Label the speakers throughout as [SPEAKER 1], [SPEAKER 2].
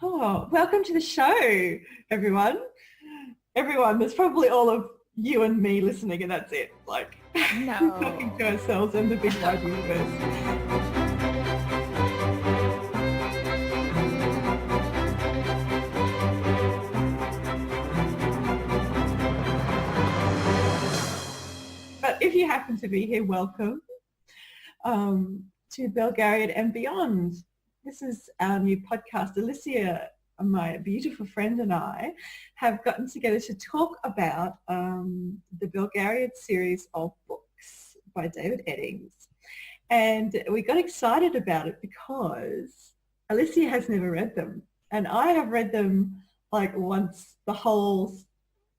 [SPEAKER 1] Oh, welcome to the show, everyone. Everyone, there's probably all of you and me listening, and that's it. Like,
[SPEAKER 2] No.
[SPEAKER 1] talking to ourselves and the big wide universe. But if you happen to be here, welcome to Belgariad and beyond. This is our new podcast. Alysia, my beautiful friend, and I have gotten together to talk about the Belgariad series of books by David Eddings. And we got excited about it because Alysia has never read them. And I have read them like once, the whole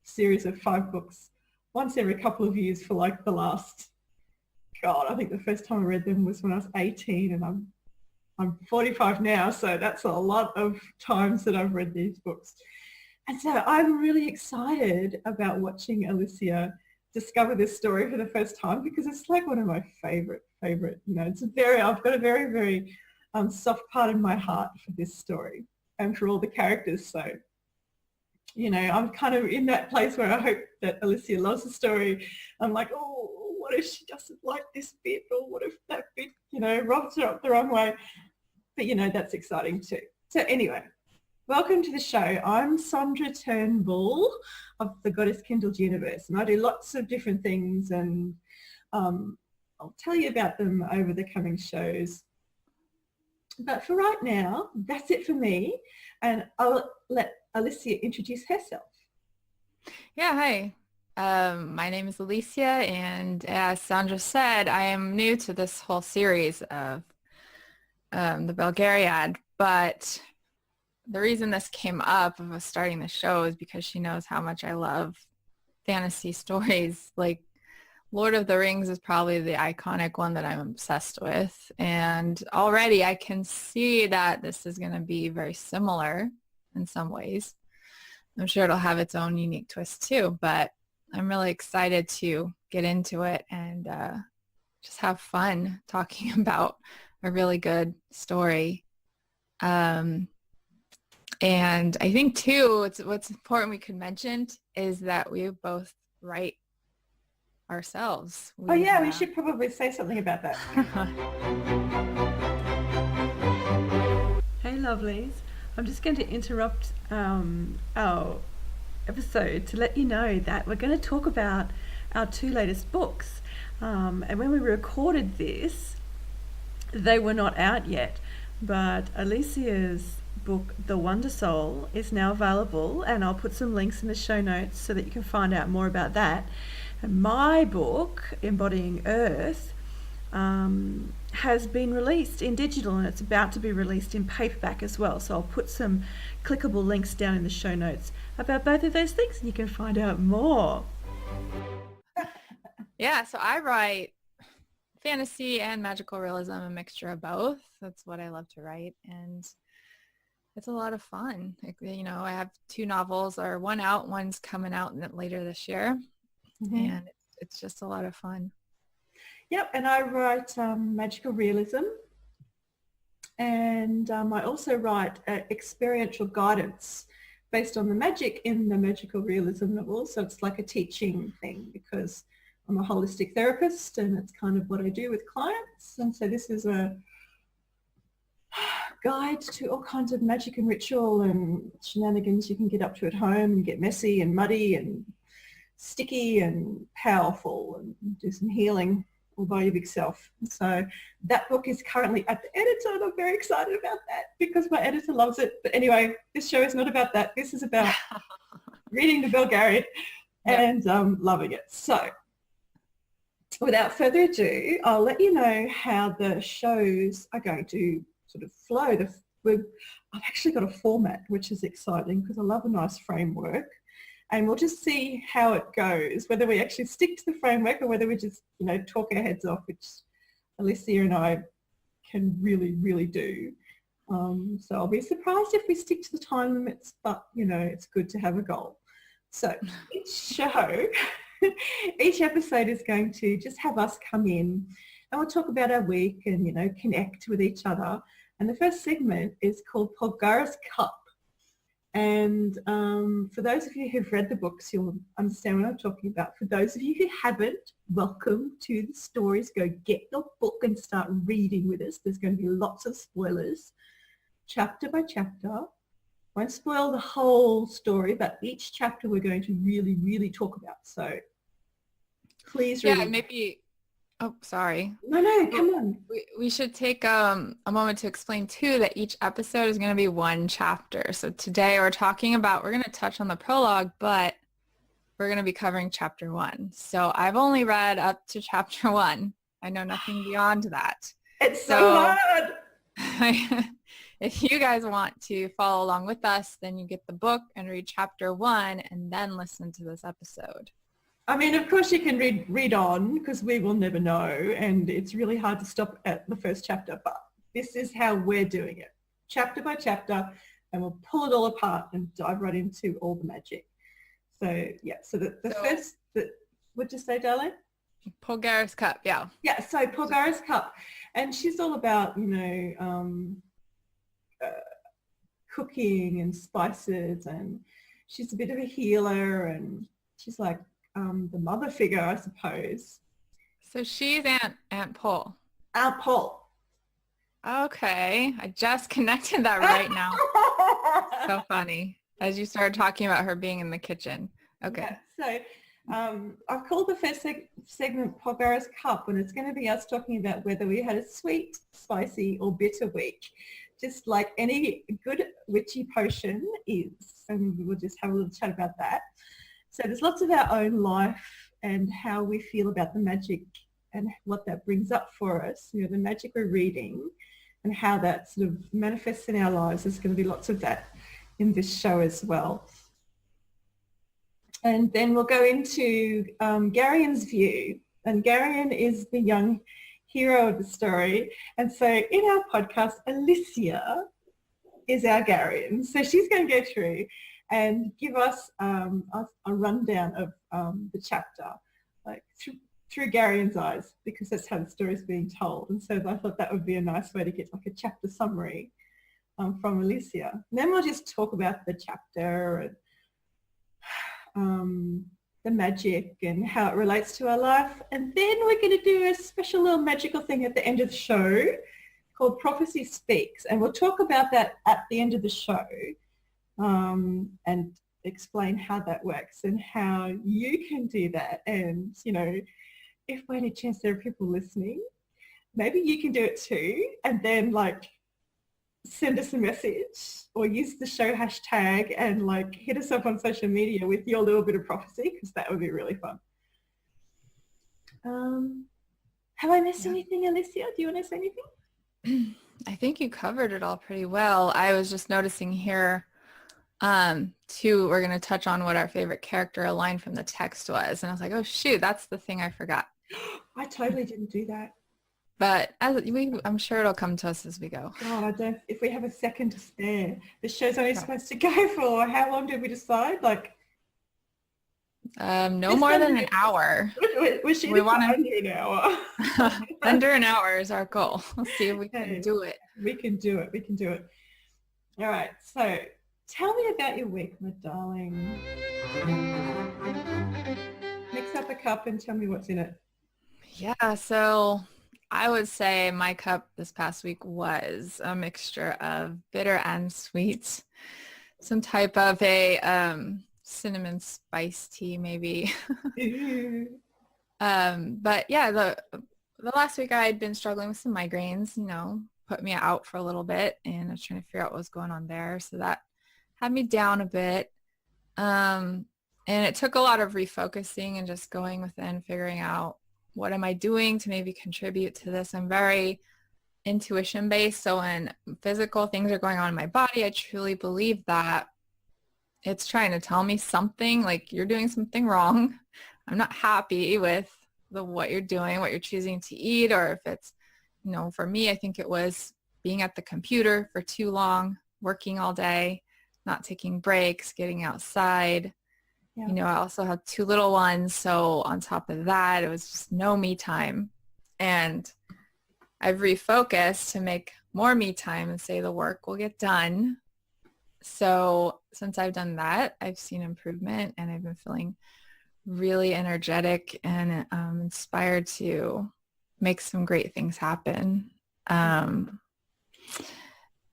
[SPEAKER 1] series of 5 books, once every couple of years for like the last, God, I think the first time I read them was when I was 18, and I'm 45 now, so that's a lot of times that I've read these books. And so I'm really excited about watching Alysia discover this story for the first time, because it's like one of my favorite, I've got a very, very soft part in my heart for this story and for all the characters. So, I'm kind of in that place where I hope that Alysia loves the story. I'm like, oh, what if she doesn't like this bit, or what if that bit, rubs her up the wrong way? But, that's exciting too. So anyway, welcome to the show. I'm Sondra Turnbull of the Goddess Kindled Universe, and I do lots of different things, and I'll tell you about them over the coming shows. But for right now, that's it for me, and I'll let Alysia introduce herself.
[SPEAKER 2] Yeah, hi. My name is Alysia, and as Sondra said, I am new to this whole series of the Belgariad, but the reason this came up of us starting the show is because she knows how much I love fantasy stories. Like Lord of the Rings is probably the iconic one that I'm obsessed with, and already I can see that this is going to be very similar in some ways. I'm sure it'll have its own unique twist too, but I'm really excited to get into it and just have fun talking about a really good story. And I think too, what's important we could mention is that we both write ourselves.
[SPEAKER 1] We should probably say something about that.
[SPEAKER 3] Hey lovelies, I'm just going to interrupt our episode to let you know that we're going to talk about our 2 latest books. And when we recorded this, they were not out yet, but Alysia's book, The Wonder Soul, is now available, and I'll put some links in the show notes so that you can find out more about that. And my book, Embodying Earth, has been released in digital, and it's about to be released in paperback as well. So I'll put some clickable links down in the show notes about both of those things, and you can find out more.
[SPEAKER 2] Yeah, so I write fantasy and magical realism, a mixture of both. That's what I love to write, and it's a lot of fun. I have 2 novels, or one out, one's coming out later this year, and it's just a lot of fun.
[SPEAKER 1] Yep, and I write magical realism, and I also write experiential guidance based on the magic in the magical realism novel. So it's like a teaching thing, because I'm a holistic therapist, and it's kind of what I do with clients. And so this is a guide to all kinds of magic and ritual and shenanigans you can get up to at home and get messy and muddy and sticky and powerful and do some healing all by your big self. So that book is currently at the editor, and I'm very excited about that because my editor loves it. But anyway, this show is not about that. This is about reading the Belgariad and loving it. So without further ado, I'll let you know how the shows are going to sort of flow. I've actually got a format, which is exciting because I love a nice framework. And we'll just see how it goes, whether we actually stick to the framework or whether we just, talk our heads off, which Alysia and I can really, really do. So I'll be surprised if we stick to the time limits, but, it's good to have a goal. So each episode is going to just have us come in, and we'll talk about our week and, connect with each other. And the first segment is called Polgara's Cup. And for those of you who've read the books, you'll understand what I'm talking about. For those of you who haven't, welcome to the stories. Go get your book and start reading with us. There's going to be lots of spoilers, chapter by chapter. Won't spoil the whole story, but each chapter we're going to really, really talk about. So please read.
[SPEAKER 2] Yeah, maybe. Oh, sorry.
[SPEAKER 1] No, come on.
[SPEAKER 2] We should take a moment to explain too that each episode is going to be one chapter. So today we're going to touch on the prologue, but we're going to be covering chapter 1. So I've only read up to chapter 1. I know nothing beyond that.
[SPEAKER 1] It's so hard.
[SPEAKER 2] If you guys want to follow along with us, then you get the book and read chapter 1 and then listen to this episode.
[SPEAKER 1] I mean, of course you can read on because we will never know, and it's really hard to stop at the first chapter, but this is how we're doing it, chapter by chapter, and we'll pull it all apart and dive right into all the magic. So, yeah, so what'd you say, darling?
[SPEAKER 2] Polgara's cup, yeah.
[SPEAKER 1] Yeah, so Polgara's cup, and she's all about, cooking and spices, and she's a bit of a healer, and she's like, the mother figure, I suppose.
[SPEAKER 2] So she's Aunt Pol.
[SPEAKER 1] Aunt Pol.
[SPEAKER 2] Okay, I just connected that right now. So funny. As you started talking about her being in the kitchen. Okay.
[SPEAKER 1] Yeah, so I've called the first segment Polgara's Cup, and it's going to be us talking about whether we had a sweet, spicy, or bitter week, just like any good witchy potion is. And we'll just have a little chat about that. So there's lots of our own life and how we feel about the magic and what that brings up for us, the magic we're reading and how that sort of manifests in our lives. There's going to be lots of that in this show as well. And then we'll go into Garion's view. And Garion is the young hero of the story. And so in our podcast, Alysia is our Garion. So she's going to go through and give us a rundown of the chapter, like through Garion's eyes, because that's how the story is being told. And so I thought that would be a nice way to get like a chapter summary from Alysia. And then we'll just talk about the chapter and the magic and how it relates to our life. And then we're going to do a special little magical thing at the end of the show called Prophecy Speaks. And we'll talk about that at the end of the show. And explain how that works and how you can do that. And, if by any chance there are people listening, maybe you can do it too. And then send us a message or use the show hashtag and hit us up on social media with your little bit of prophecy, because that would be really fun. Have I missed anything, Alysia? Do you want to say anything?
[SPEAKER 2] I think you covered it all pretty well. I was just noticing here too, we're going to touch on what our favorite character line from the text was. And I was like, oh shoot, that's the thing I forgot.
[SPEAKER 1] I totally didn't do that.
[SPEAKER 2] But I'm sure it'll come to us as we go.
[SPEAKER 1] God, if we have a second to spare. This show's only supposed to go for, how long did we decide?
[SPEAKER 2] No more than an hour.
[SPEAKER 1] We want under an hour.
[SPEAKER 2] Under an hour is our goal. Let's see if we can do it.
[SPEAKER 1] We can do it. All right, so tell me about your week, my darling. Mix up a cup and tell me what's in it.
[SPEAKER 2] Yeah, so I would say my cup this past week was a mixture of bitter and sweet. Some type of a cinnamon spice tea maybe. But yeah, the last week I had been struggling with some migraines, put me out for a little bit, and I was trying to figure out what was going on there. So that had me down a bit. And it took a lot of refocusing and just going within, figuring out what am I doing to maybe contribute to this. I'm very intuition based. So when physical things are going on in my body, I truly believe that it's trying to tell me something, like you're doing something wrong. I'm not happy with what you're doing, what you're choosing to eat, or if it's, for me, I think it was being at the computer for too long, working all day, not taking breaks, getting outside. Yeah. I also have 2 little ones. So on top of that, it was just no me time. And I've refocused to make more me time and say the work will get done. So since I've done that, I've seen improvement and I've been feeling really energetic and inspired to make some great things happen.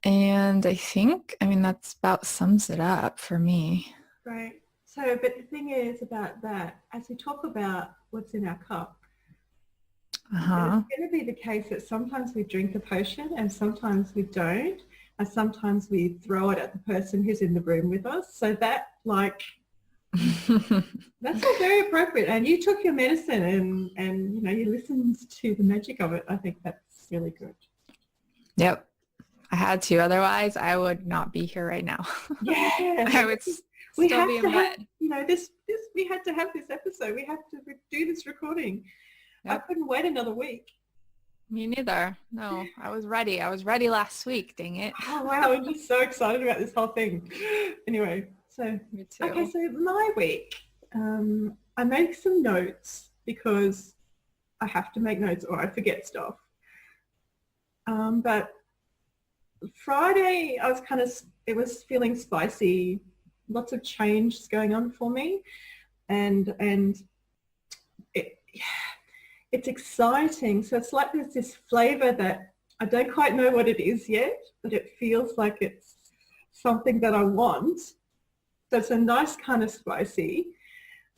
[SPEAKER 2] And I think, that's about sums it up for me.
[SPEAKER 1] Right. So, but the thing is about that, as we talk about what's in our cup, it's going to be the case that sometimes we drink the potion and sometimes we don't, and sometimes we throw it at the person who's in the room with us. So that, that's all very appropriate. And you took your medicine and you listened to the magic of it. I think that's really good.
[SPEAKER 2] Yep. I had to. Otherwise, I would not be here right now.
[SPEAKER 1] Yeah.
[SPEAKER 2] I would still be in bed.
[SPEAKER 1] This we had to have this episode. We had to do this recording. Yep. I couldn't wait another week.
[SPEAKER 2] Me neither. No, I was ready. I was ready last week, dang it.
[SPEAKER 1] Oh, wow. I'm just so excited about this whole thing. Anyway, so.
[SPEAKER 2] Me too.
[SPEAKER 1] Okay, so my week, I make some notes because I have to make notes or I forget stuff. But Friday, it was feeling spicy, lots of change going on for me. And it's exciting. So it's like there's this flavor that I don't quite know what it is yet, but it feels like it's something that I want. So it's a nice kind of spicy.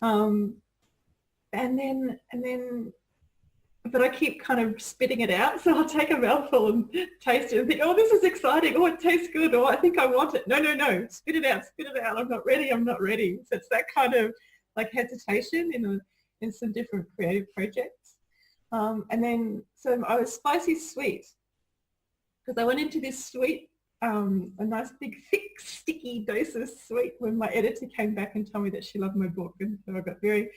[SPEAKER 1] And then, but I keep kind of spitting it out. So I'll take a mouthful and taste it and think, oh, this is exciting. Oh, it tastes good. Oh, I think I want it. No. Spit it out. I'm not ready. So it's that kind of like hesitation in some different creative projects. And then, so I was spicy sweet because I went into this sweet, a nice big thick sticky dose of sweet when my editor came back and told me that she loved my book, and so I got very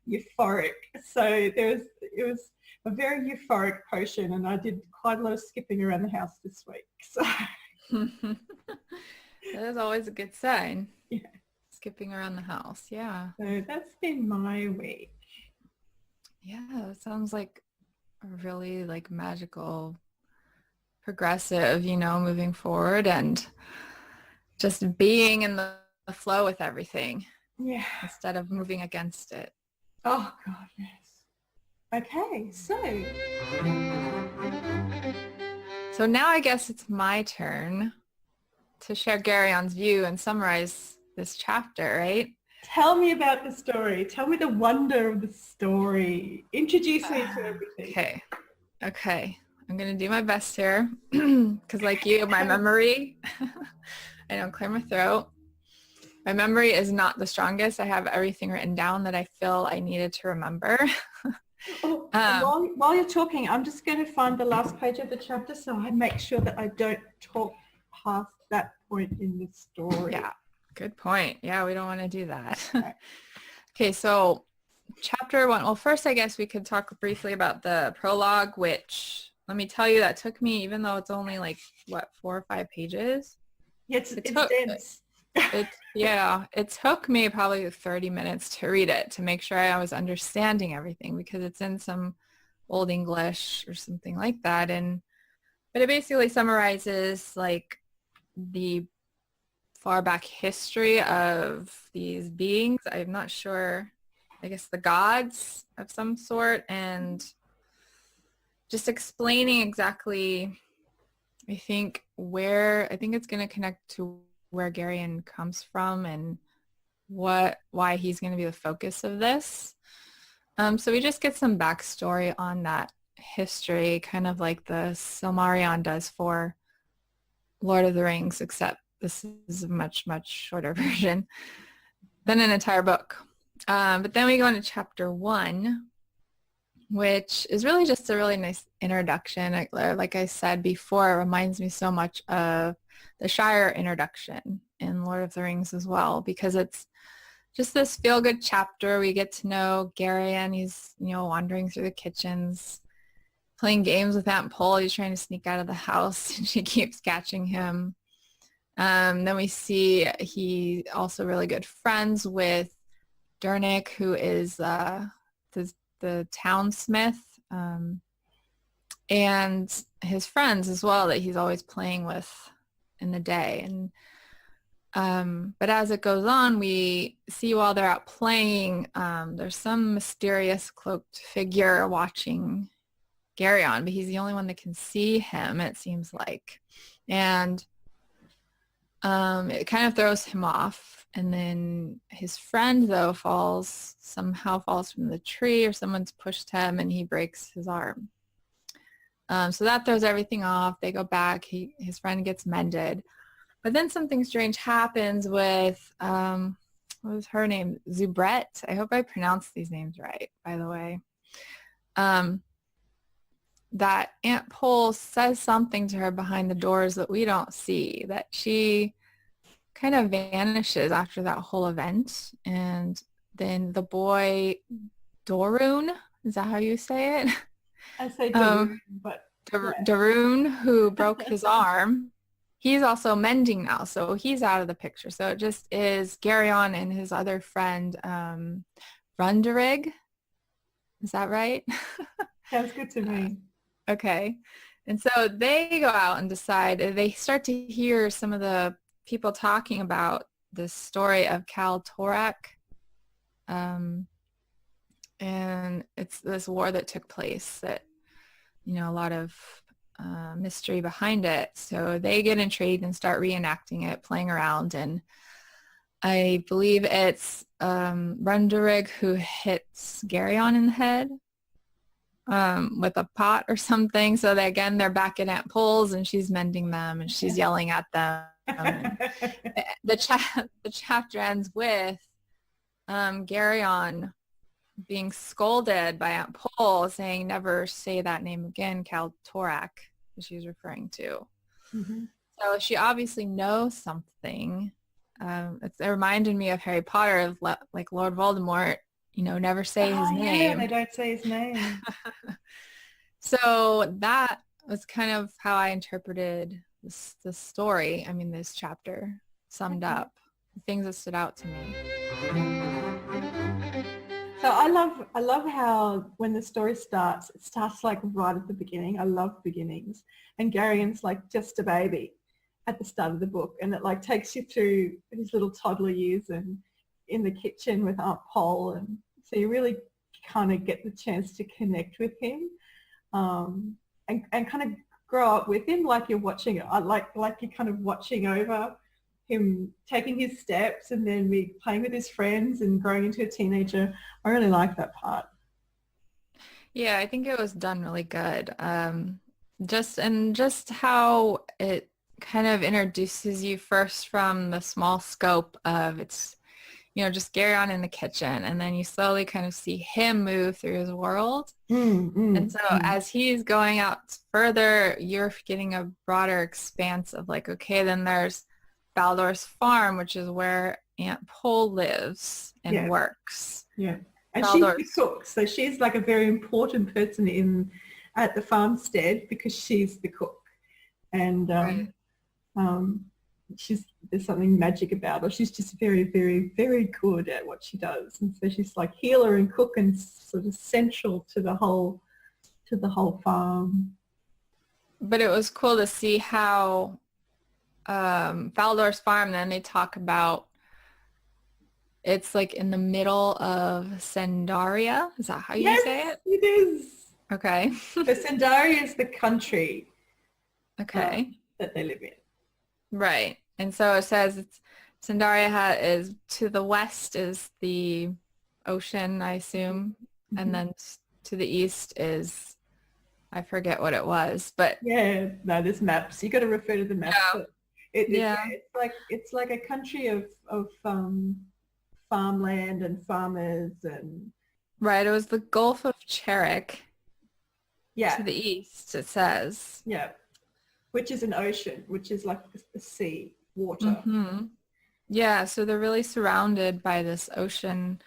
[SPEAKER 1] euphoric. So it was a very euphoric potion, and I did quite a lot of skipping around the house this week. So
[SPEAKER 2] that is always a good sign.
[SPEAKER 1] Yeah,
[SPEAKER 2] skipping around the house. Yeah.
[SPEAKER 1] So that's been my week.
[SPEAKER 2] Yeah, that sounds like a really magical, progressive, moving forward and just being in the flow with everything.
[SPEAKER 1] Yeah.
[SPEAKER 2] Instead of moving against it.
[SPEAKER 1] Oh God, yes. Okay,
[SPEAKER 2] so now I guess it's my turn to share Garion's view and summarize this chapter, right?
[SPEAKER 1] Tell me about the story. Tell me the wonder of the story. Introduce me to everything.
[SPEAKER 2] Okay. I'm going to do my best here because like you, my memory, I don't clear my throat. My memory is not the strongest. I have everything written down that I feel I needed to remember.
[SPEAKER 1] While you're talking, I'm just going to find the last page of the chapter so I make sure that I don't talk past that point in the story.
[SPEAKER 2] Yeah, good point. Yeah, we don't want to do that. Okay, so chapter 1. Well, first, I guess we could talk briefly about the prologue, which, let me tell you, that took me, even though it's only 4 or 5 pages.
[SPEAKER 1] Yeah, it's dense.
[SPEAKER 2] It took me probably 30 minutes to read it to make sure I was understanding everything because it's in some old English or something like that. But it basically summarizes the far back history of these beings. I'm not sure, I guess the gods of some sort, and just explaining exactly, I think it's going to connect to where Garion comes from and why he's going to be the focus of this. So we just get some backstory on that history, kind of like the Silmarillion does for Lord of the Rings, except this is a much, much shorter version than an entire book. But then we go into chapter 1, which is really just a really nice introduction. Like I said before, it reminds me so much of the Shire introduction in Lord of the Rings as well, because it's just this feel-good chapter. We get to know Garion. He's, wandering through the kitchens, playing games with Aunt Pole. He's trying to sneak out of the house, and she keeps catching him. Then we see he also really good friends with Dernick, who is the townsmith, and his friends as well that he's always playing with in the day. And But as it goes on, we see while they're out playing, there's some mysterious cloaked figure watching Garion, but he's the only one that can see him, it seems like. And it kind of throws him off. And then his friend, though, somehow falls from the tree, or someone's pushed him and he breaks his arm. So that throws everything off. They go back. His friend gets mended. But then something strange happens with, what was her name? Zubret. I hope I pronounced these names right, by the way. That Aunt Pole says something to her behind the doors that we don't see, that she kind of vanishes after that whole event. And then the boy, Dorun, is that how you say it?
[SPEAKER 1] I say Dorun, but...
[SPEAKER 2] Dorun, who broke his arm, he's also mending now, so he's out of the picture. So it just is Garion and his other friend, Runderig. Is that right?
[SPEAKER 1] Sounds good to me.
[SPEAKER 2] Okay. And so they go out and decide, they start to hear some of the people talking about this story of Cal Torak. And it's this war that took place that, you know, a lot of mystery behind it. So they get intrigued and start reenacting it, playing around. And I believe it's Runderig who hits Garion in the head with a pot or something. So they're back at Aunt Pole's and she's mending them and she's yelling at them. The chapter ends with Garion being scolded by Aunt Pole, saying, "Never say that name again, Cal Torak," that she was referring to. Mm-hmm. So she obviously knows something. It reminded me of Harry Potter, like Lord Voldemort, you know, never say his name.
[SPEAKER 1] Yeah, they don't say his name.
[SPEAKER 2] So that was kind of how I interpreted this story. I mean, this chapter summed up the things that stood out to me.
[SPEAKER 1] So I love how when the story starts, it starts like right at the beginning. I love beginnings. And Garion's like just a baby at the start of the book, and it like takes you through his little toddler years and in the kitchen with Aunt Pole, and so you really kind of get the chance to connect with him and kind of grow up with him like you're watching it. Like you're kind of watching over him taking his steps and then me playing with his friends and growing into a teenager. I really like that part.
[SPEAKER 2] Yeah, I think it was done really good. Just how it kind of introduces you first from the small scope of it's, you know, just Garion in the kitchen, and then you slowly kind of see him move through his world. And so as he's going out further, you're getting a broader expanse of like, okay, then there's Baldor's farm, which is where Aunt Pole lives and works.
[SPEAKER 1] Yeah. And she's the cook. So she's like a very important person at the farmstead because she's the cook. And there's something magic about her. She's just very, very, very good at what she does. And so she's like healer and cook and sort of central to the whole farm.
[SPEAKER 2] But it was cool to see how Baldor's farm, then they talk about it's like in the middle of Sendaria. Is that how you say it?
[SPEAKER 1] It is.
[SPEAKER 2] Okay.
[SPEAKER 1] So Sendaria is the country
[SPEAKER 2] that
[SPEAKER 1] they live in.
[SPEAKER 2] Right. And so it says Sendaria is to the west is the ocean, I assume. Mm-hmm. And then to the east is, I forget what it was, but
[SPEAKER 1] there's maps. You got to refer to the maps.
[SPEAKER 2] Yeah.
[SPEAKER 1] It's like a country of farmland and farmers and.
[SPEAKER 2] Right. It was the Gulf of Cherik.
[SPEAKER 1] Yeah.
[SPEAKER 2] To the east, it says.
[SPEAKER 1] Yeah. Which is an ocean, which is like a sea, water.
[SPEAKER 2] Mm-hmm. Yeah. So they're really surrounded by this ocean,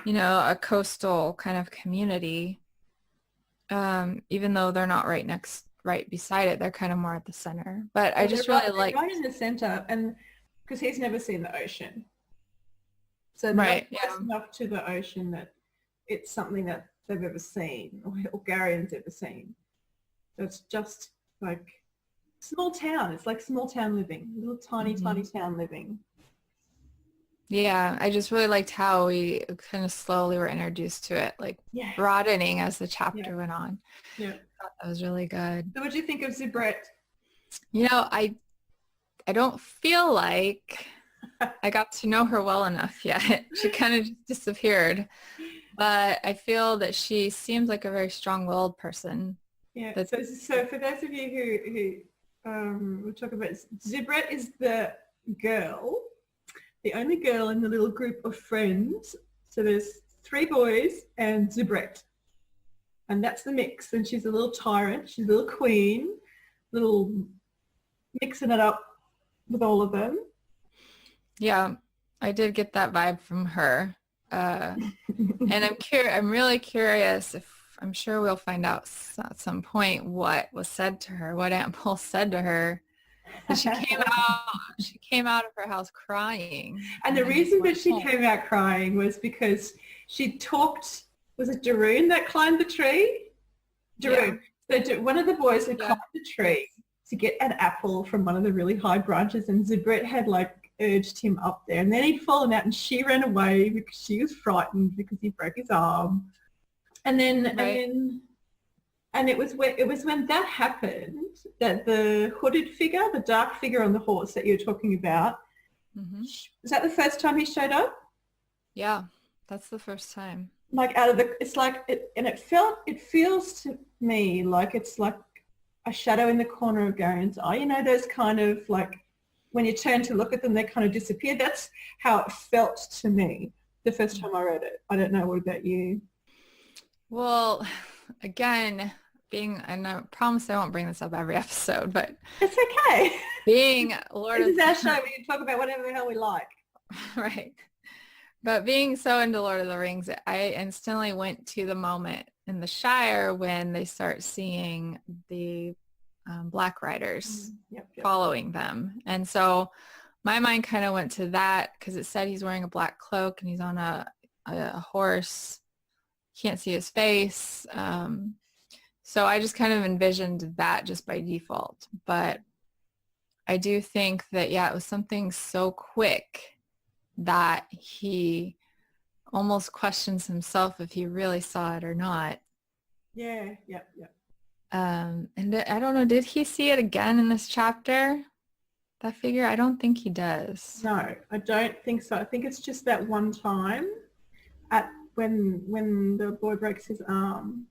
[SPEAKER 2] you know, a coastal kind of community. Even though they're not right beside it, they're kind of more at the center. But I just really like
[SPEAKER 1] right in the center, and because he's never seen the ocean, so they're close enough to the ocean that it's something that they've ever seen or Garion's ever seen. So it's just like small town. It's like small town living, little tiny town living.
[SPEAKER 2] Yeah, I just really liked how we kind of slowly were introduced to it, like
[SPEAKER 1] Yeah.
[SPEAKER 2] broadening as the
[SPEAKER 1] Yeah.
[SPEAKER 2] chapter went on.
[SPEAKER 1] Yeah.
[SPEAKER 2] That was really good.
[SPEAKER 1] So what do you think of Zibret?
[SPEAKER 2] You know, I don't feel like I got to know her well enough yet. She kind of just disappeared. But I feel that she seems like a very strong-willed person.
[SPEAKER 1] Yeah.
[SPEAKER 2] That,
[SPEAKER 1] So for those of you who we'll talk about, Zibret is the girl, the only girl in the little group of friends. So there's 3 boys and Zibret. And that's the mix. And she's a little tyrant. She's a little queen, little mixing it up with all of them.
[SPEAKER 2] yeah, I did get that vibe from her. And I'm really curious if I'm sure we'll find out at some point what was said to her, what Aunt Pole said to her. And she came out of her house crying.
[SPEAKER 1] And the reason that she came out crying was because she talked, was it Daroon that climbed the tree? Daroon. Yeah. So one of the boys had climbed the tree to get an apple from one of the really high branches, and Zibret had like urged him up there, and then he'd fallen out and she ran away because she was frightened because he broke his arm. And then it was when that happened that the hooded figure, the dark figure on the horse that you were talking about, was that the first time he showed up?
[SPEAKER 2] Yeah, that's the first time.
[SPEAKER 1] Like out of the, it's like, it feels to me like it's like a shadow in the corner of Garion's eye. You know, those kind of like, when you turn to look at them, they kind of disappear. That's how it felt to me the first time I read it. I don't know, what about you?
[SPEAKER 2] Well, again, and I promise I won't bring this up every episode, but
[SPEAKER 1] it's okay.
[SPEAKER 2] Being Lord
[SPEAKER 1] this is our show. We can talk about whatever the hell we like.
[SPEAKER 2] Right. But being so into Lord of the Rings, I instantly went to the moment in the Shire when they start seeing the Black Riders following them. And so my mind kind of went to that because it said he's wearing a black cloak and he's on a horse. Can't see his face. So I just kind of envisioned that just by default. But I do think that, it was something so quick that he almost questions himself if he really saw it or not.
[SPEAKER 1] Yeah.
[SPEAKER 2] And I don't know, did he see it again in this chapter? That figure? I don't think he does.
[SPEAKER 1] No, I don't think so. I think it's just that one time when the boy breaks his arm.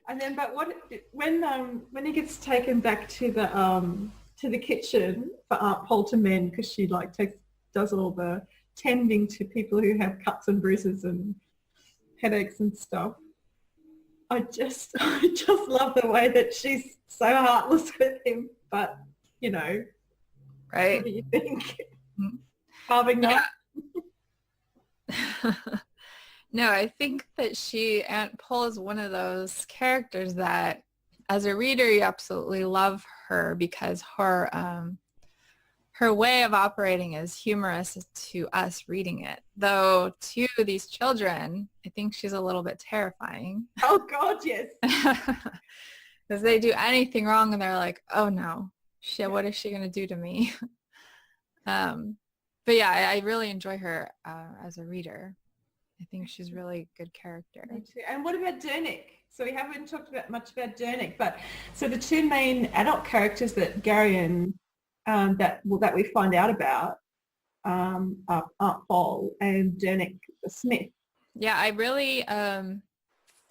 [SPEAKER 1] And then, but when he gets taken back to the kitchen for Aunt Pole to mend, because she like does all the tending to people who have cuts and bruises and headaches and stuff. I just love the way that she's so heartless with him, but you know,
[SPEAKER 2] right?
[SPEAKER 1] What do you think? Carving that?
[SPEAKER 2] No, I think that Aunt Pole is one of those characters that, as a reader, you absolutely love her because her way of operating is humorous to us reading it. Though to these children, I think she's a little bit terrifying.
[SPEAKER 1] Oh God, yes.
[SPEAKER 2] Because they do anything wrong and they're like, oh no, shit, what is she going to do to me? But yeah, I really enjoy her as a reader. I think she's really a good character.
[SPEAKER 1] Me too. And what about Dernick? So we haven't talked much about Dernick, but so the 2 main adult characters that Garion that we find out about are Aunt Pole and Dernick the Smith.
[SPEAKER 2] Yeah, I really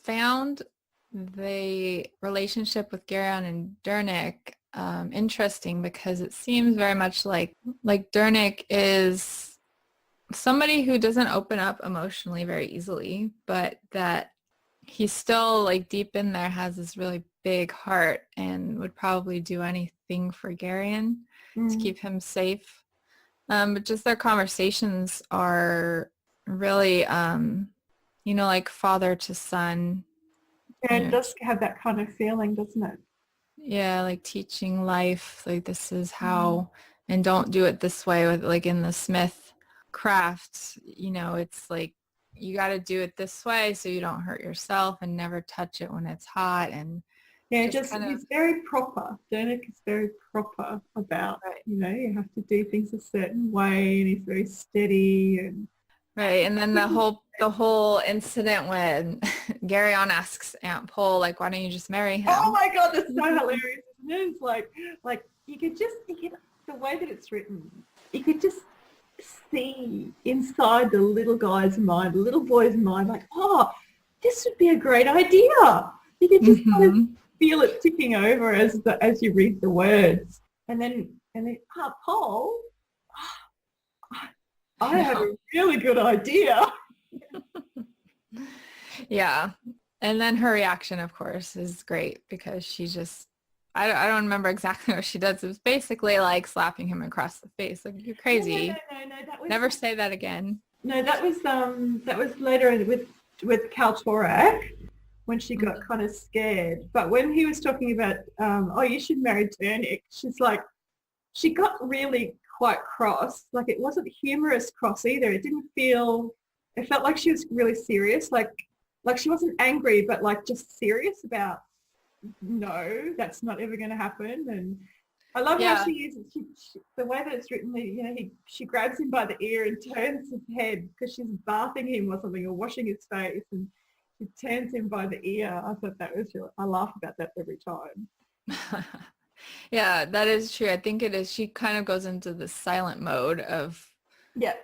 [SPEAKER 2] found the relationship with Garion and Dernick interesting because it seems very much like Dernick is somebody who doesn't open up emotionally very easily, but that he's still like deep in there has this really big heart and would probably do anything for Garion to keep him safe. But just their conversations are really, like father to son.
[SPEAKER 1] Yeah, it does have that kind of feeling, doesn't it?
[SPEAKER 2] Yeah, like teaching life, like this is how, and don't do it this way with like in the Smith craft, it's like you got to do it this way so you don't hurt yourself and never touch it when it's hot. And
[SPEAKER 1] he's very proper. Dernick is very proper about, you have to do things a certain way, and he's very steady, and
[SPEAKER 2] Right. And then the whole incident when Garion asks Aunt Pole, like, why don't you just marry him?
[SPEAKER 1] Oh my God, that's so hilarious, isn't it? It's like you could the way that it's written, you could just see inside the little guy's mind, the little boy's mind, like, oh, this would be a great idea. You could just kind of feel it ticking over as you read the words. And then Paul, I have a really good idea.
[SPEAKER 2] Yeah. And then her reaction, of course, is great because she just, I don't remember exactly what she does. It was basically like slapping him across the face. Like, you're crazy.
[SPEAKER 1] No, that was,
[SPEAKER 2] never say that again.
[SPEAKER 1] No, that was later with Kaltorak when she got kind of scared. But when he was talking about, oh, you should marry Turnick, she's like, she got really quite cross. Like, it wasn't humorous cross either. It felt like she was really serious. Like she wasn't angry, but like just serious about, no, that's not ever going to happen. And I love how she uses the way that it's written. She grabs him by the ear and turns his head because she's bathing him or something, or washing his face, and she turns him by the ear. I thought that was I laugh about that every time.
[SPEAKER 2] Yeah, that is true. I think it is. She kind of goes into the silent mode of,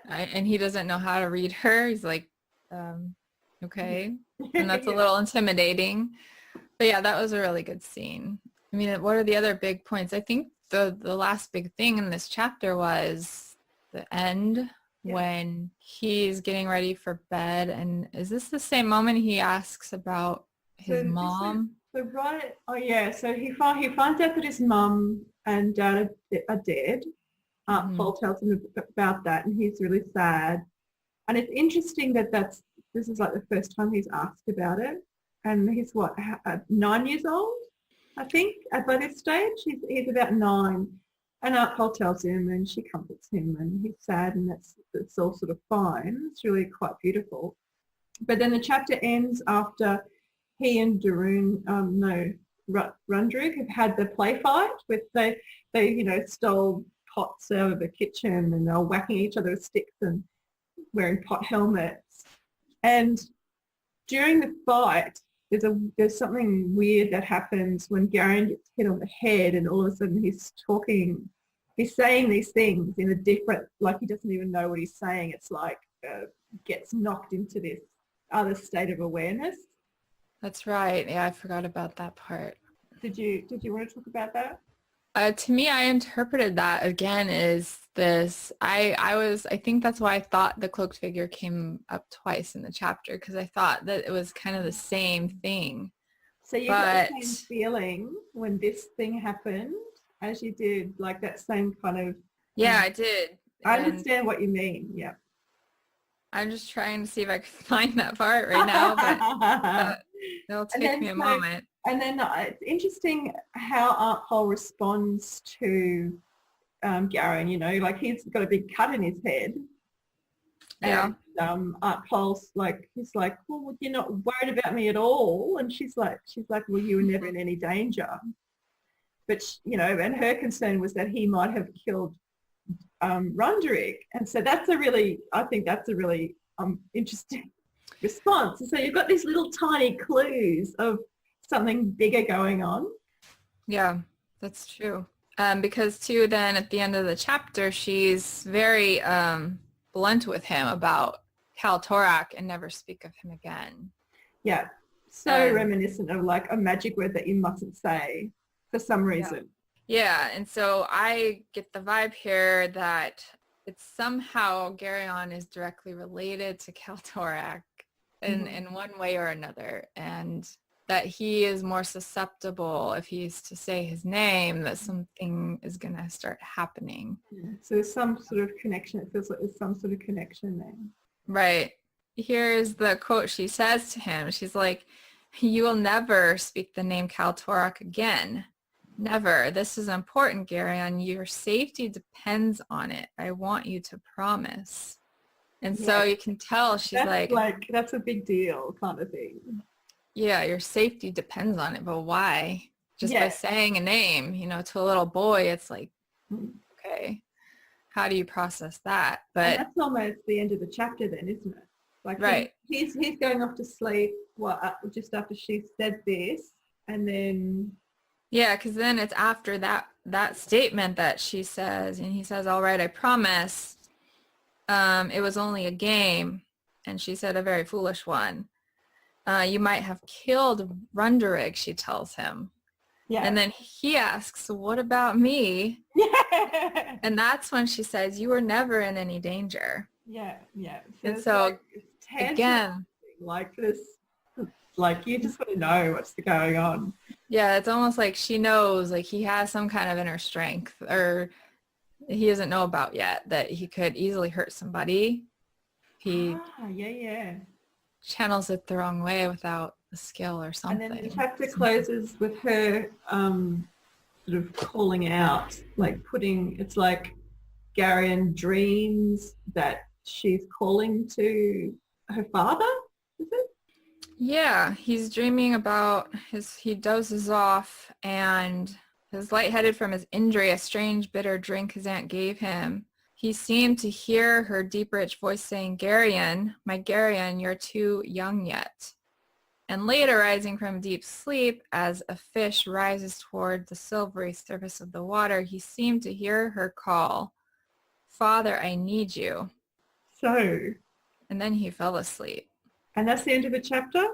[SPEAKER 2] and he doesn't know how to read her. He's like, okay. And that's a little intimidating. But yeah, that was a really good scene. I mean, what are the other big points? I think the last big thing in this chapter was the end when he's getting ready for bed. And is this the same moment he asks about his mom?
[SPEAKER 1] So he finds out that his mum and dad are dead. Paul tells him about that, and he's really sad. And it's interesting that this is like the first time he's asked about it. And he's 9 years old, I think, by this stage. He's about 9. And Aunt Pole tells him, and she comforts him, and he's sad, and it's all sort of fine. It's really quite beautiful. But then the chapter ends after he and Rundrig have had the play fight with they stole pots out of the kitchen, and they were whacking each other with sticks and wearing pot helmets. And during the fight, there's something weird that happens when Garion gets hit on the head, and all of a sudden he's saying these things in a different, like he doesn't even know what he's saying. It's like gets knocked into this other state of awareness.
[SPEAKER 2] That's right. Yeah, I forgot about that part.
[SPEAKER 1] Did you want to talk about that?
[SPEAKER 2] To me, I interpreted that again as this. I think that's why I thought the cloaked figure came up twice in the chapter, because I thought that it was kind of the same thing.
[SPEAKER 1] So you got the same feeling when this thing happened as you did, like that same kind of.
[SPEAKER 2] Yeah, I did.
[SPEAKER 1] I understand what you mean. Yeah.
[SPEAKER 2] I'm just trying to see if I can find that part right now, but it'll take me a moment.
[SPEAKER 1] And then it's interesting how Aunt Pole responds to Garion, like he's got a big cut in his head.
[SPEAKER 2] Yeah.
[SPEAKER 1] And Aunt Pole's like, he's like, well, you're not worried about me at all. And she's like, well, you were never in any danger. But, and her concern was that he might have killed Rundrig. And so I think that's a really interesting response. And so you've got these little tiny clues of something bigger going on.
[SPEAKER 2] Yeah, that's true. Because too, then at the end of the chapter, she's very blunt with him about Kaltorak and never speak of him again.
[SPEAKER 1] Yeah, so reminiscent of like a magic word that you mustn't say for some reason.
[SPEAKER 2] Yeah, and so I get the vibe here that it's somehow Garion is directly related to Kaltorak in one way or another, and that he is more susceptible if he's to say his name, that something is going to start happening.
[SPEAKER 1] Yeah. So there's some sort of connection. It feels like there's some sort of connection there.
[SPEAKER 2] Right. Here's the quote she says to him. She's like, "You will never speak the name Kaltorak again. Never. This is important, Garion. Your safety depends on it. I want you to promise." And so you can tell she's like,
[SPEAKER 1] that's a big deal kind of thing.
[SPEAKER 2] Yeah, your safety depends on it, but why? Just by saying a name, to a little boy, it's like, okay. how do you process that?
[SPEAKER 1] And
[SPEAKER 2] But
[SPEAKER 1] that's almost the end of the chapter then, isn't it? Like
[SPEAKER 2] right.
[SPEAKER 1] he's going off to sleep just after she said this, and then
[SPEAKER 2] Yeah, because then it's after that statement that she says, and he says, all right, I promise. It was only a game. And she said, a very foolish one. You might have killed Runderig, she tells him.
[SPEAKER 1] yeah.
[SPEAKER 2] And then he asks, what about me?
[SPEAKER 1] Yeah.
[SPEAKER 2] And that's when she says, you were never in any danger.
[SPEAKER 1] Yeah.
[SPEAKER 2] And
[SPEAKER 1] it's
[SPEAKER 2] so
[SPEAKER 1] like, it's
[SPEAKER 2] again,
[SPEAKER 1] like this, like you just want to know what's going on.
[SPEAKER 2] yeah, it's almost like she knows, like he has some kind of inner strength, or he doesn't know about yet, that he could easily hurt somebody. He
[SPEAKER 1] yeah.
[SPEAKER 2] channels it the wrong way without a skill or something.
[SPEAKER 1] And then the chapter closes with her sort of calling out, like it's like Garion dreams that she's calling to her father, is it?
[SPEAKER 2] Yeah, he's dreaming about he dozes off and is lightheaded from his injury, a strange bitter drink his aunt gave him. He seemed to hear her deep, rich voice saying, Garion, my Garion, you're too young yet. And later, rising from deep sleep, as a fish rises toward the silvery surface of the water, he seemed to hear her call, Father, I need you.
[SPEAKER 1] So.
[SPEAKER 2] And then he fell asleep.
[SPEAKER 1] And that's the end of the chapter?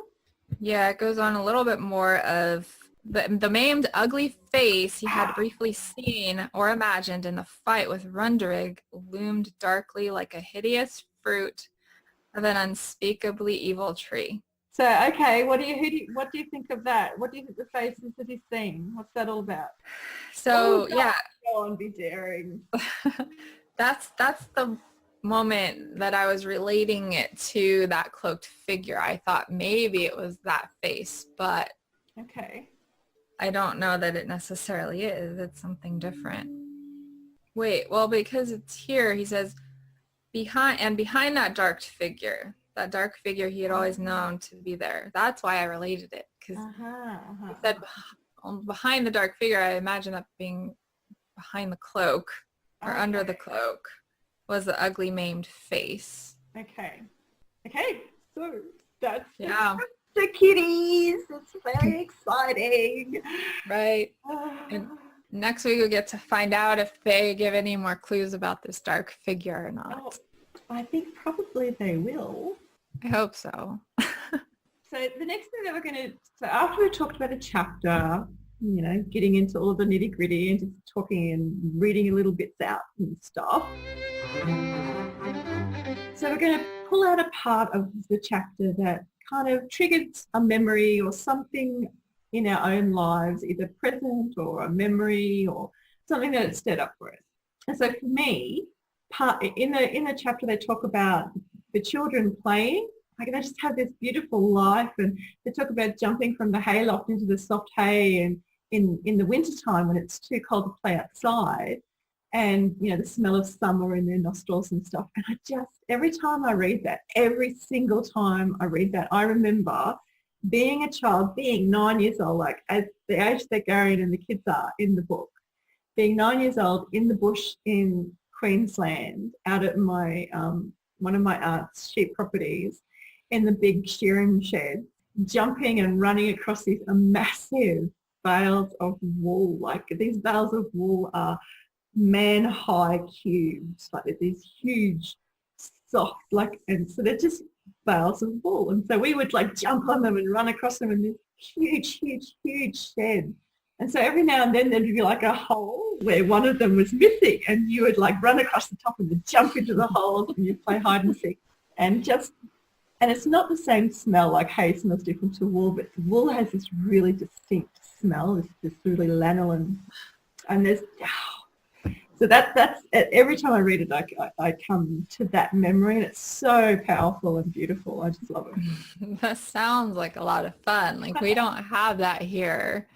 [SPEAKER 2] Yeah, it goes on a little bit more of the maimed, ugly face he had briefly seen or imagined in the fight with Runderig loomed darkly like a hideous fruit of an unspeakably evil tree.
[SPEAKER 1] So, okay, what do you think of that? What do you think the faces that he's seen? What's that all about?
[SPEAKER 2] So, yeah.
[SPEAKER 1] Go on, be daring.
[SPEAKER 2] That's the moment that I was relating it to that cloaked figure. I thought maybe it was that face, but
[SPEAKER 1] okay.
[SPEAKER 2] I don't know that it necessarily is. It's something different. Wait, well, because it's here, he says, behind that dark figure he had always known to be there. That's why I related it, because he said behind the dark figure, I imagine that being behind the cloak or under the cloak was the ugly maimed face.
[SPEAKER 1] Okay, so that's the kitties. It's very exciting.
[SPEAKER 2] Right. And next week we'll get to find out if they give any more clues about this dark figure or not.
[SPEAKER 1] Oh, I think probably they will.
[SPEAKER 2] I hope so.
[SPEAKER 1] So the next thing that so after we talked about a chapter, getting into all the nitty gritty and just talking and reading a little bits out and stuff. So we're going to pull out a part of the chapter that kind of triggered a memory or something in our own lives, either present or a memory or something that stirred up for us. And so for me, in the chapter they talk about the children playing. Like they just have this beautiful life, and they talk about jumping from the hayloft into the soft hay, and in the winter time when it's too cold to play outside, and the smell of summer in their nostrils and stuff. And every time I read that, every single time I read that, I remember being a child, being 9 years old, like at the age that Garion and the kids are in the book, being 9 years old in the bush in Queensland, out at my one of my aunt's sheep properties, in the big shearing shed, jumping and running across these massive bales of wool. Like these bales of wool are man-high cubes, like they're these huge, soft, and so they're just bales of wool. And so we would like jump on them and run across them in this huge, huge, huge shed. And so every now and then there'd be like a hole where one of them was missing, and you would like run across the top and then jump into the holes and you'd play hide and seek. And it's not the same smell, like hay smells different to wool, but the wool has this really distinct smell, this really lanolin. And there's, so that's every time I read it, I come to that memory, and it's so powerful and beautiful. I just love it.
[SPEAKER 2] That sounds like a lot of fun. Like we don't have that here.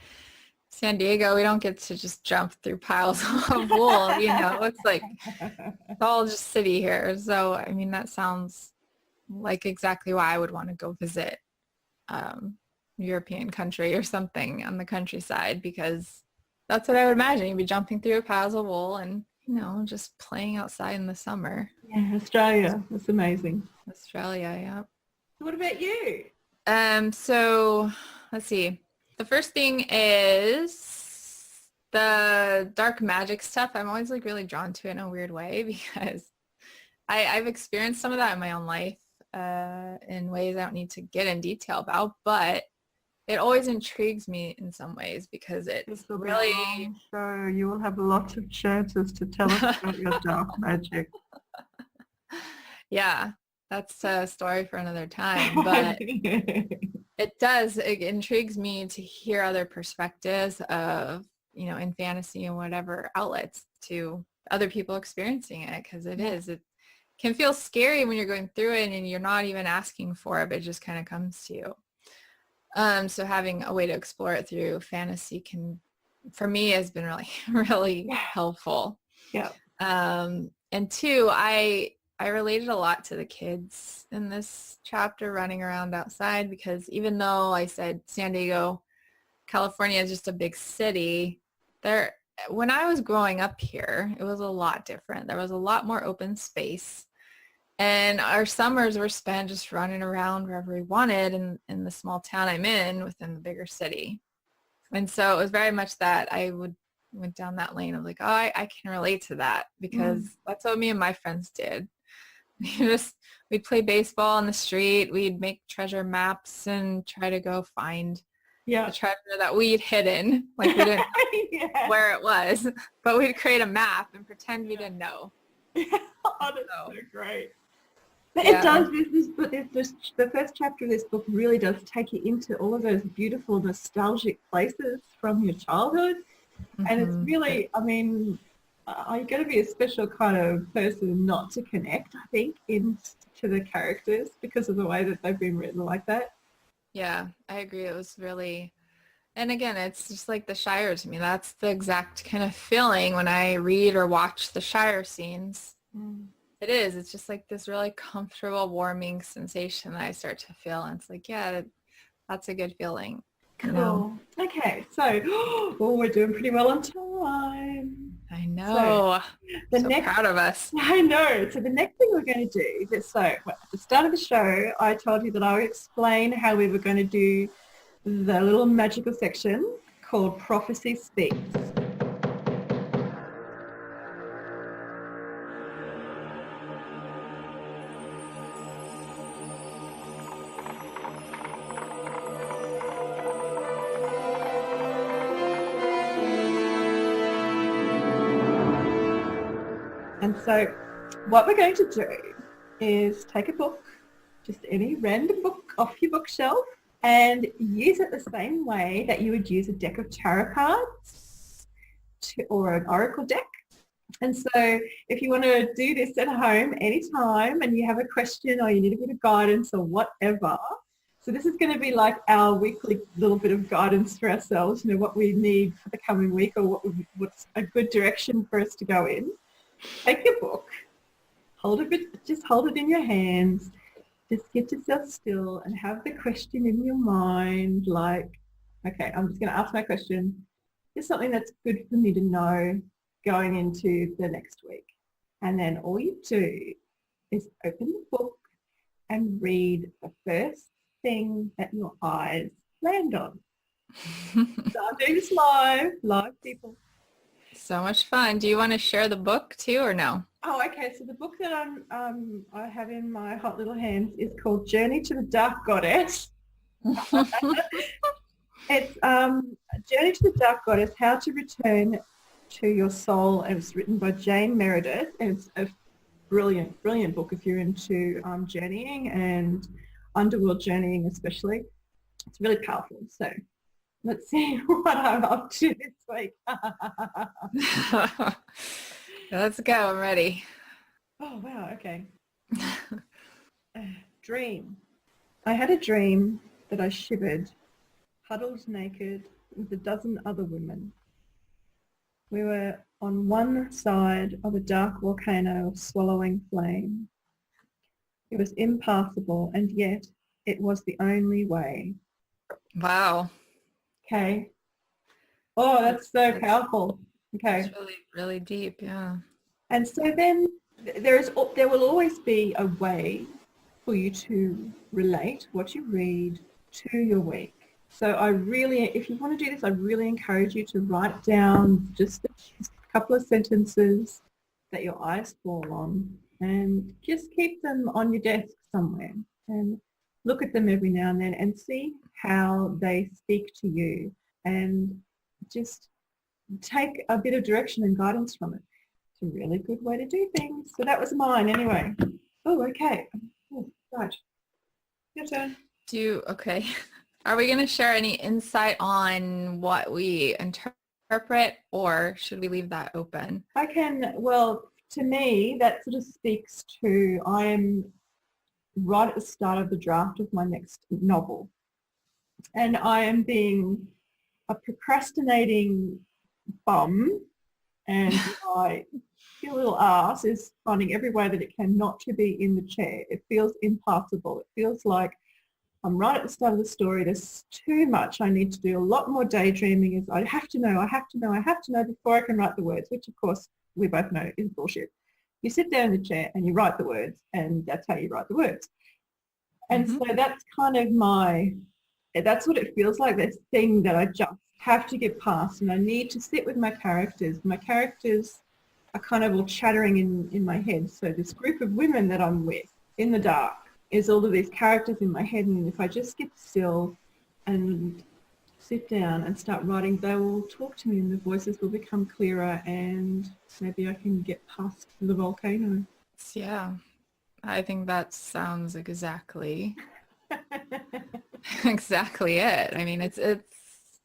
[SPEAKER 2] San Diego, we don't get to just jump through piles of wool, it's like, it's all just city here. So, I mean, that sounds like exactly why I would want to go visit European country or something on the countryside, because that's what I would imagine. You'd be jumping through piles of wool and just playing outside in the summer.
[SPEAKER 1] Yeah, Australia. That's amazing.
[SPEAKER 2] Australia, yeah.
[SPEAKER 1] What about you?
[SPEAKER 2] So let's see. The first thing is the dark magic stuff. I'm always like really drawn to it in a weird way because I've experienced some of that in my own life in ways I don't need to get in detail about, but it always intrigues me in some ways because it's really...
[SPEAKER 1] So you will have lots of chances to tell us about your dark magic.
[SPEAKER 2] Yeah, that's a story for another time, but it intrigues me to hear other perspectives of, in fantasy and whatever outlets to other people experiencing it, because it can feel scary when you're going through it and you're not even asking for it, but it just kind of comes to you. So having a way to explore it through fantasy for me, has been really, really helpful.
[SPEAKER 1] Yeah.
[SPEAKER 2] And two, I related a lot to the kids in this chapter running around outside, because even though I said San Diego, California is just a big city, when I was growing up here, it was a lot different. There was a lot more open space. And our summers were spent just running around wherever we wanted in the small town I'm in within the bigger city. And so it was very much that I went down that lane of like, oh, I can relate to that, because that's what me and my friends did. We'd play baseball on the street. We'd make treasure maps and try to go find the treasure that we'd hidden. Like we didn't know where it was, but we'd create a map and pretend we didn't know.
[SPEAKER 1] Oh, that's so great. But it does. The first chapter of this book really does take you into all of those beautiful nostalgic places from your childhood. And it's really, I mean, you've got to be a special kind of person not to connect, I think, to the characters because of the way that they've been written like that.
[SPEAKER 2] Yeah, I agree. It was really, and again, it's just like the Shire to me. That's the exact kind of feeling when I read or watch the Shire scenes. It is. It's just like this really comfortable, warming sensation that I start to feel. And it's like, yeah, that's a good feeling.
[SPEAKER 1] Cool. Okay, so we're doing pretty well on time.
[SPEAKER 2] I know. So proud of us.
[SPEAKER 1] I know. So the next thing we're going to do is, at the start of the show, I told you that I would explain how we were going to do the little magical section called Prophecy Speaks. And so what we're going to do is take a book, just any random book off your bookshelf, and use it the same way that you would use a deck of tarot cards or an oracle deck. And so if you want to do this at home anytime and you have a question or you need a bit of guidance or whatever, so this is going to be like our weekly little bit of guidance for ourselves, what we need for the coming week or what's a good direction for us to go in. Take your book, just hold it in your hands, just get yourself still and have the question in your mind like, okay, I'm just going to ask my question. Is something that's good for me to know going into the next week? And then all you do is open the book and read the first thing that your eyes land on. So I'm doing this live people.
[SPEAKER 2] So much fun. Do you want to share the book too or no?
[SPEAKER 1] Oh, okay. So the book that I have in my hot little hands is called Journey to the Dark Goddess. It's Journey to the Dark Goddess, How to Return to Your Soul, and it's written by Jane Meredith, and it's a brilliant, brilliant book if you're into journeying and underworld journeying especially. It's really powerful. So let's see what I'm up to this week.
[SPEAKER 2] Let's go. I'm ready.
[SPEAKER 1] Oh, wow. Okay. Dream. I had a dream that I shivered, huddled naked with a dozen other women. We were on one side of a dark volcano of swallowing flame. It was impassable, and yet it was the only way.
[SPEAKER 2] Wow.
[SPEAKER 1] Okay. Oh, that's so powerful. Okay.
[SPEAKER 2] It's really, really deep, yeah.
[SPEAKER 1] And so then there will always be a way for you to relate what you read to your week. So if you want to do this, I really encourage you to write down just a couple of sentences that your eyes fall on and just keep them on your desk somewhere and look at them every now and then and see how they speak to you and just take a bit of direction and guidance from it. It's a really good way to do things. So that was mine anyway. Oh, okay. Oh, right. Your turn.
[SPEAKER 2] Okay. Are we going to share any insight on what we interpret, or should we leave that open?
[SPEAKER 1] I can, well, to me, that sort of speaks to, I am right at the start of the draft of my next novel. And I am being a procrastinating bum, and my cute little ass is finding every way that it can not to be in the chair. It feels impossible. It feels like I'm right at the start of the story. There's too much I need to do. A lot more daydreaming. I have to know before I can write the words, which of course we both know is bullshit. You sit down in the chair and you write the words, and that's how you write the words. And so that's kind of that's what it feels like, this thing that I just have to get past, and I need to sit with my characters. My characters are kind of all chattering in my head. So this group of women that I'm with in the dark is all of these characters in my head, and if I just get still and sit down and start writing, they will talk to me and the voices will become clearer, and maybe I can get past the volcano.
[SPEAKER 2] Yeah, I think that sounds exactly exactly it. I mean, it's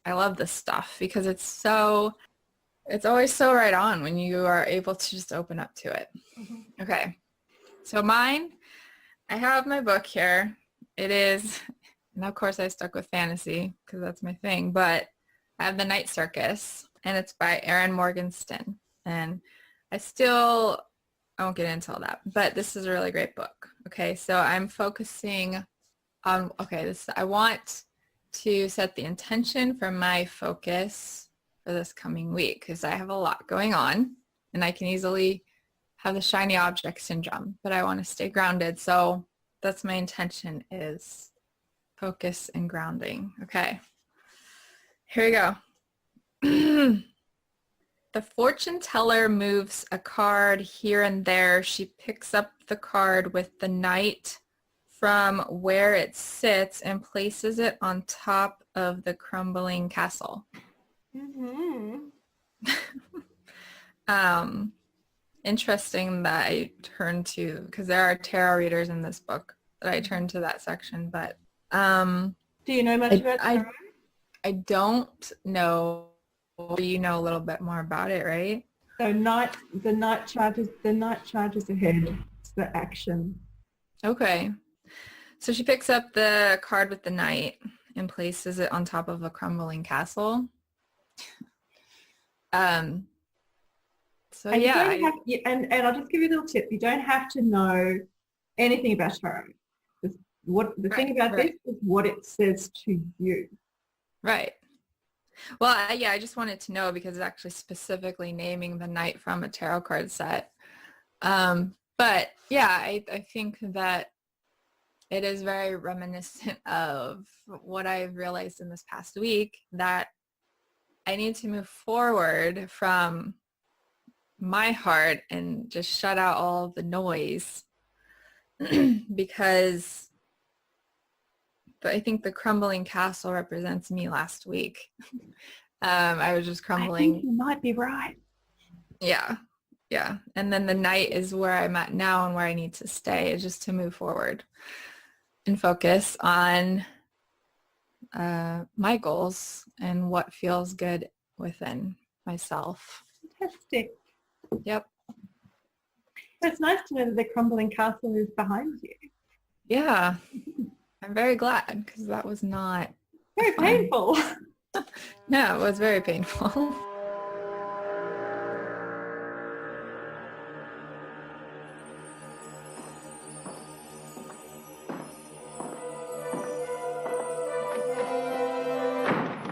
[SPEAKER 2] I love this stuff because it's always so right on when you are able to just open up to it. Mm-hmm. Okay, so mine, I have my book here. It is, and of course I stuck with fantasy because that's my thing, but I have The Night Circus, and it's by Erin Morgenstern. And I won't get into all that, but this is a really great book. Okay, so I'm focusing on, I want to set the intention for my focus for this coming week because I have a lot going on and I can easily have the shiny object syndrome, but I want to stay grounded. So that's my intention, is focus and grounding. Okay, here we go. The fortune teller moves a card here and there. She picks up the card with the knight from where it sits and places it on top of the crumbling castle. Mm-hmm. Interesting that I turned to, because there are tarot readers in this book, that I turned to that section, but
[SPEAKER 1] do you know much about tarot?
[SPEAKER 2] I don't know. You know a little bit more about it, right?
[SPEAKER 1] So the knight charges ahead. It's the action. Okay.
[SPEAKER 2] So she picks up the card with the knight and places it on top of a crumbling castle. So
[SPEAKER 1] and
[SPEAKER 2] yeah.
[SPEAKER 1] And I'll just give you a little tip. You don't have to know anything about tarot. The thing about this is what it says to you.
[SPEAKER 2] Right. Well, I just wanted to know because it's actually specifically naming the knight from a tarot card set. But yeah, I think that it is very reminiscent of what I've realized in this past week, that I need to move forward from my heart and just shut out all the noise because I think the crumbling castle represents me last week. I was just crumbling.
[SPEAKER 1] I think you might be right.
[SPEAKER 2] Yeah. And then the knight is where I'm at now and where I need to stay, is just to move forward and focus on my goals and what feels good within myself.
[SPEAKER 1] Fantastic.
[SPEAKER 2] Yep.
[SPEAKER 1] It's nice to know that the crumbling castle is behind you.
[SPEAKER 2] Yeah. I'm very glad because that was not
[SPEAKER 1] very painful.
[SPEAKER 2] No, it was very painful.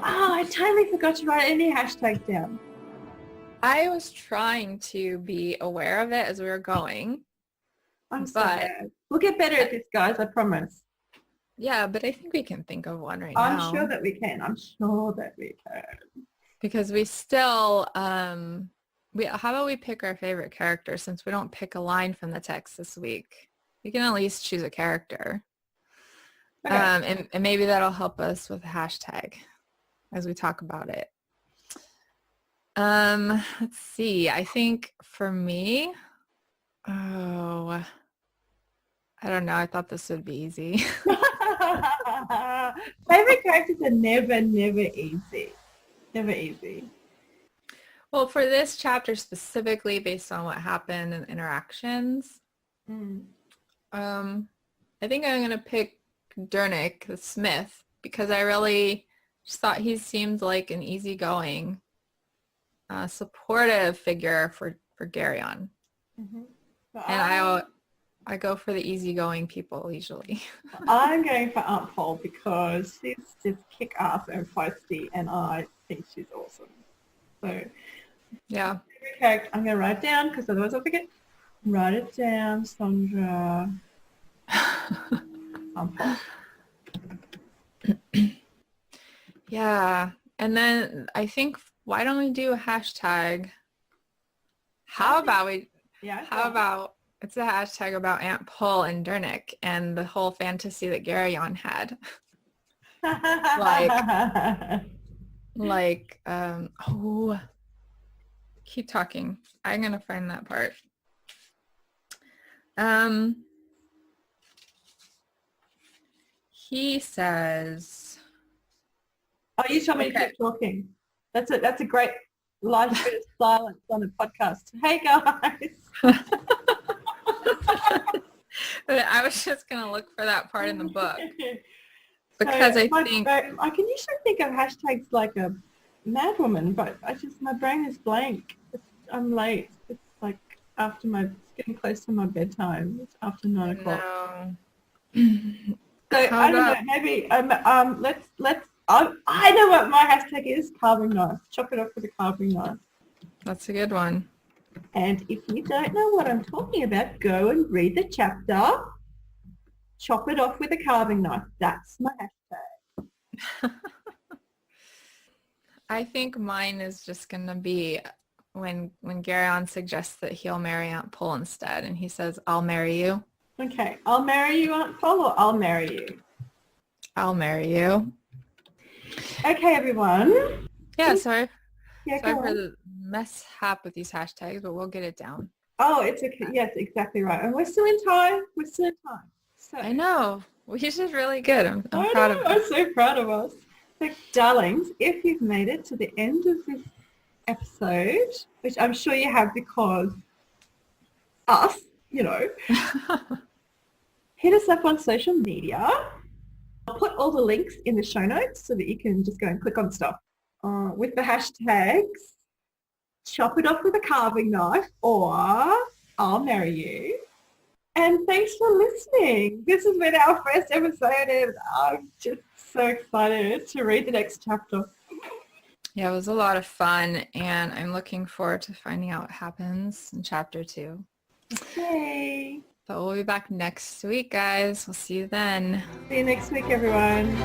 [SPEAKER 1] I totally forgot to write any hashtags down.
[SPEAKER 2] I was trying to be aware of it as we were going.
[SPEAKER 1] I'm so
[SPEAKER 2] But-
[SPEAKER 1] bad. We'll get better at this, guys. I promise.
[SPEAKER 2] Yeah, but I think we can think of one right
[SPEAKER 1] I'm
[SPEAKER 2] now.
[SPEAKER 1] sure that we can. I'm sure that we can.
[SPEAKER 2] Because we still, how about we pick our favorite character since we don't pick a line from the text this week? We can at least choose a character.
[SPEAKER 1] Okay.
[SPEAKER 2] And maybe that'll help us with a hashtag as we talk about it. Let's see. I think for me, I don't know. I thought this would be easy.
[SPEAKER 1] Favorite characters are never easy. Never easy.
[SPEAKER 2] Well, for this chapter specifically, based on what happened and interactions, I think I'm going to pick Dernick, the smith, because I really just thought he seemed like an easygoing, supportive figure for Garion.
[SPEAKER 1] Mm-hmm.
[SPEAKER 2] And I go for the easygoing people usually.
[SPEAKER 1] I'm going for Aunt Pol because she's just kick-ass and feisty, and I think she's awesome. So,
[SPEAKER 2] Yeah.
[SPEAKER 1] favorite character, I'm going to write it down because otherwise I'll forget. Write it down, Sondra. Aunt Pol.
[SPEAKER 2] Yeah. And then I think, why don't we do a hashtag? How about it's a hashtag about Aunt Pol and Dernick and the whole fantasy that Garion had. Keep talking. I'm going to find that part. He says...
[SPEAKER 1] Oh, you told me to keep talking. That's a great live bit of silence on the podcast. Hey, guys.
[SPEAKER 2] But I was just going to look for that part in the book. Because I can
[SPEAKER 1] usually think of hashtags like a madwoman, but my brain is blank. I'm late. It's like it's getting close to my bedtime. It's after 9 o'clock.
[SPEAKER 2] No.
[SPEAKER 1] So I don't know. Maybe I know what my hashtag is. Carving knife. Chop it off with a carving knife.
[SPEAKER 2] That's a good one.
[SPEAKER 1] And if you don't know what I'm talking about, go and read the chapter. Chop it off with a carving knife. That's my hashtag.
[SPEAKER 2] I think mine is just going to be when Garion suggests that he'll marry Aunt Pol instead, and he says, I'll marry you.
[SPEAKER 1] Okay, I'll marry you, Aunt Pol, or I'll marry you?
[SPEAKER 2] I'll marry you.
[SPEAKER 1] Okay, everyone.
[SPEAKER 2] Yeah, sorry
[SPEAKER 1] Yeah,
[SPEAKER 2] for the mishap with these hashtags, but we'll get it down.
[SPEAKER 1] Oh, it's okay. Yes, exactly right. And we're still in time. So,
[SPEAKER 2] I know. We did really good. I'm proud of us.
[SPEAKER 1] I'm so proud of us. So, darlings, if you've made it to the end of this episode, which I'm sure you have because us, hit us up on social media. I'll put all the links in the show notes so that you can just go and click on stuff with the hashtags chop it off with a carving knife or I'll marry you. And thanks for listening. This has been our first episode and I'm just so excited to read the next chapter.
[SPEAKER 2] Yeah, it was a lot of fun and I'm looking forward to finding out what happens in chapter 2.
[SPEAKER 1] Okay.
[SPEAKER 2] So we'll be back next week, guys. We'll see you then.
[SPEAKER 1] See you next week, everyone.